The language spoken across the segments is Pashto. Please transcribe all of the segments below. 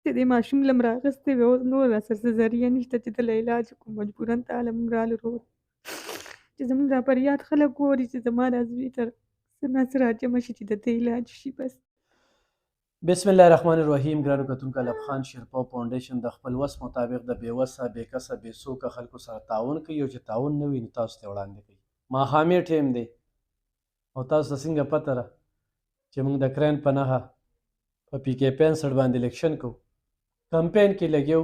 چې دې ماشوم له م راغوستی وې اوس نور راسره څه ذریعه نشته چې ته له علاج وکړو مجبوراً تاله موږ رالو چې زموږ دا فریاد خلک ګوري چې زما دا زوی ته څه نه څه راجمع شي چې د ده علاج شي بس. بسم الله الرحمن الرحیم. ګرانو کتونکو، الف خان شیرپا فاونډیشن د خپل وس مطابق د بې وسه بې کسه بې څوکه خلکو سره تعاون کوي، او چې تعاون نه وي نو تاسو ته وړاندې کوي. ماښامي ټیم دی او تاسو ته څنګه پته ده چې موږ د کرین په نښه په پی کې 65 باندې الیکشن کوو، کمپین کې لګیو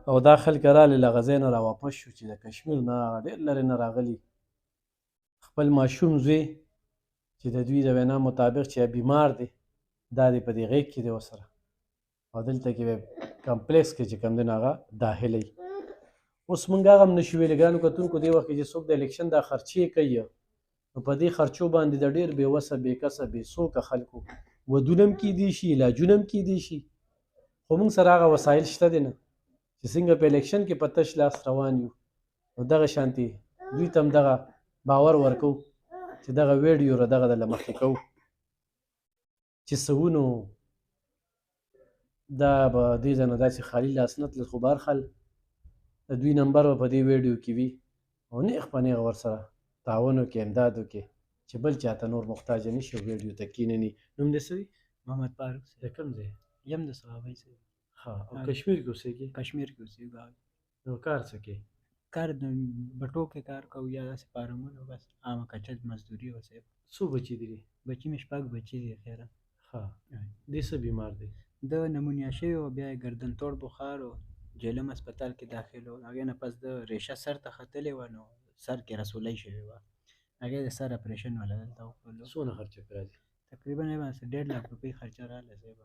او دا خلک رالې له غزې نه راواپس شو چې د کشمیر نه ډېر لرې نه راغلي. خپل ماشوم زوی چې د دوی د وینا مطابق چې بیمار دی دا دی په دې غیږ کې دی ورسره، او دلته کې به کمپلیکس کې چې کوم دی نو هغه داخلي. اوس موږ هغه هم نشو ویلی ګرانو کتونکو، دې وخت کې چې څوک د الیکشن دا خرچې کوي نو په دې خرچو باندې د ډېر بې وسه بې کسه بې څوکه خلکو ودونه هم کیدی شي، علاجونه هم کیدی شي، خو موږ سره هغه وسایل شته دی نه چې څنګه په الیکشن کې په تش لاس روان یو. نو دغه شانتي دوی ته هم دغه باور ورکو چې دغه ویډیو را دغه د له مخکې کوو چې څه نو دا به دې ځای نه داسې خالي لاس نه تلل، خو بهرحال د دوی نمبر به په دې ویډیو کې وي او نیغ په نیغ ورسره تعاون وکړي، امداد وکړي چې بل چاته نور محتاجه نه شي او ویډیو ته کښېنني. نوم دې څه وي؟ محمد فاروق د کوم ځای؟ یم د صحابۍ صاحب. ښه، او کشمیر کې اوسېږي؟ کشمیر کې اوسېږو. نو کار څه کوي؟ کار د بټو کې کار کوو یا داسې فارمونه، بس عامه کچه مزدوري وه صاحب. څو بچي دي؟ بچي مې 6 بچي دي خیره. ښه، دې څه بیمار دی؟ د نمونیا شوی و، بیا یې ګردن توړ بخار و، جلم هسپتال کې داخل و. هغې نه پس د ریشه سر ته ختلې وه، نو سر کې رسولی شوې وه. هغې د سر اپریشن والا دلته وکړلو. څونه خرچه پرې راځي؟ تقریبا یې باندې 1.5 لک روپۍ خرچه راغله صاحب.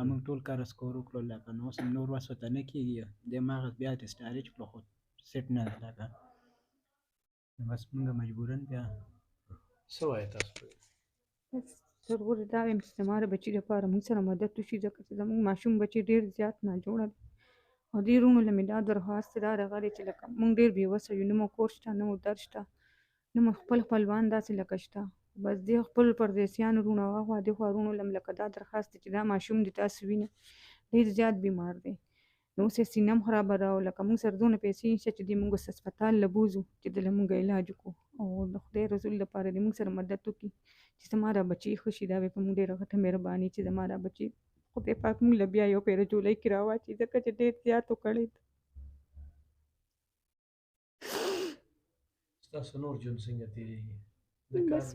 موږ ټول کار اسکور وکړو، لکه نو اوس هم نور وس ورته نه کېږي. دې مغز بیا ډسچارج کړو خو سیټ نه ده لکه، نو بس موږ مجبوراً بیا. څه وایې تاسو؟ بس ضرور دا وایم چې زما د بچي لپاره موږ سره مدد وشي، ځکه چې زموږ ماشوم بچي ډېر زیات ناجوړه دی او دې وروڼو له مې دا درخواست دا راغلی چې لکه موږ ډېر بېوسه یو، نه مو کور شته، نه مو در شته، نه مو خپل خپلوان داسې لکه شته. بس دې خپل پردیسیانو وروڼو هاخوا دېخوا وروڼو له م لکه دا درخواست دی چې دا ماشوم دې تاسو وینه ډېر زیات بیمار دی، نو اوس یې سینه هم خرابه ده او لکه موږ سره دونه پیسې نشته چې دې موږ اوس هسپتال له بوځو چې دله موږ علاج وکړو، او د خدای رسول دپاره دې موږ سره مدد وکړي چې زما دا بچي ښه شي. دا به په موږ ډېره غټه مهرباني چې زما دا بچي خدای پاک موږ له بیا یو پیره جولۍ کې راواچي، ځکه چې ډېر زیات وکړی دی. ستاسو نور ژوند څنګه تېرېږي؟ د کار بس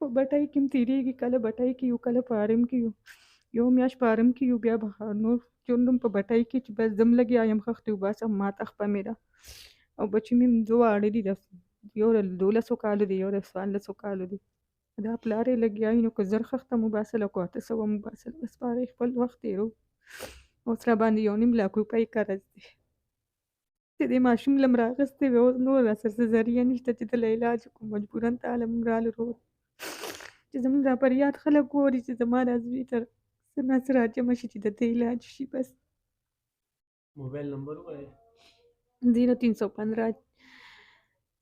په بټۍ کې هم تېرېږي، کله بټۍ کې یو، کله په آرم کې یو، یو میاشت په آرم کې یو، بیا به نور ژوند هم په بټۍ کې چې بس زم لګیا یم خښتې وباسم، ماته خپه مې ده او بچي مې هم دواړه دي، یو د 12 کالو دی، یو د 14 کالو دی. دا پلار یې لګیا وي نو که زر خښته مو باسل او که 800 مو باسل، بس په هغې خپل وخت تېرو. اوس راباندې 1.5 لک روپۍ قرض دی چې دې ماشوم له م راغوستی وې، اوس نور راسره څه ذریعه نشته چې ته له علاج وکړو مجبوراً تاله موږ رالو چې زموږ دا فریاد خلک ګوري چې زما دا زوی ته څه نه څه راجمع شي چې د ده علاج شي بس. موبایل نمبر ووایې؟ 0315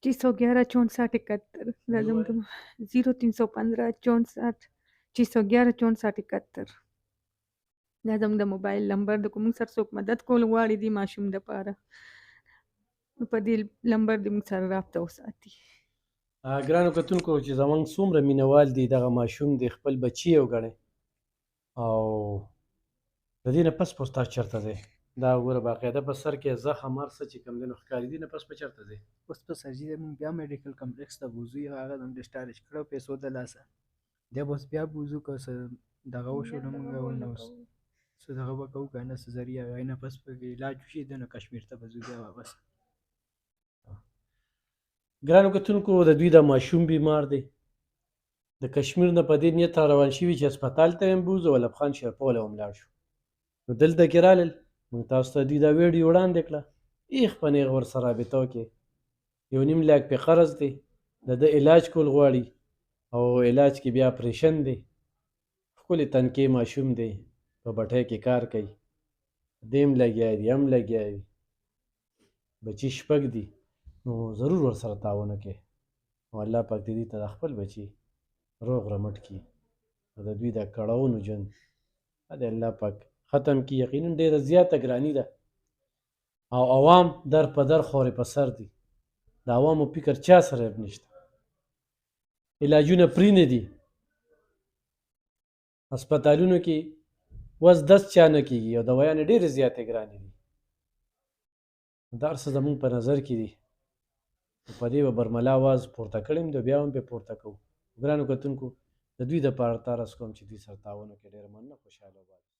611 6471 دا زموږ 0315 64 611 6471 دا زموږ د موبایل نمبر د کوم سره څوک مدد کول غواړي دې ماشوم دپاره په دې نمبر دې موږ سره رابطه وساتي. ګرانو کتونکو، چې زموږ څومره مینوال دي دغه ماشوم دی خپل بچي یې وګڼئ، او د دې نه پس پس تاسو چېرته ځئ؟ دا وګوره باقاعده په سر کې زخم هر څه چې کوم دی نو ښکاري، دې نه پس په چېرته ځئ؟ اوس په سرجي دی، موږ بیا میډیکل کمپلیکس ته بوځو، یا هغه هم ډسچارج کړو پیسو د لاسه، دی به اوس بیا بوځو، که څه دغه وشو نو موږ نو څه دغه به کوو که نه څه ذریعه هغې نه پس به علاج وشي، ده نو کشمیر ته به ځو بیا واپس. ګرانو کتونکو، د دوی دا ماشوم بیمار دی، د کشمیر نه په دې نیت را روان شوي چې هسپتال ته یې بوځو او الف خان شیرپا له هم لاړ شو. نو دلته کې رالل، موږ تاسو ته دوی دا ویډیو وړاندې کړه، ایخ په نیغ ورسره رابطه وکړې. 1.5 لک پې قرض دی، د ده علاج کول غواړي او علاج کې بیا اپریشن دی. ښکلې تنکۍ ماشوم دی، په بټۍ کې کار کوي، دې هم لګیا دي هم لګیا وي، بچي 6 دي، نو ضرور ورسره تعاون وکړئ او الله پاک دې دوی ته د خپل بچي روغ رمټ کړي او د دوی د کړاوونو ژوند دې الله پاک ختم کړي. یقینا ډېره زیاته ګراني ده او عوام در په در خورې په سر دي. د عوامو فکر چا سره نشته. علاجونه پرې نه دي. هسپتالونو کې وس دست چا نه کېږي او دوایانې ډېرې زیاتې ګرانې دي. دا هر څه زموږ په نظر کې دي. په دې به برملا آواز پورته کړی یم، بیا هم پرې پورته کوو. ګرانو کتونکو د دوی دپاره عرض کوم چې دوی سره تعاون وکړي. ډېره مننه، خوشحاله وباسئ.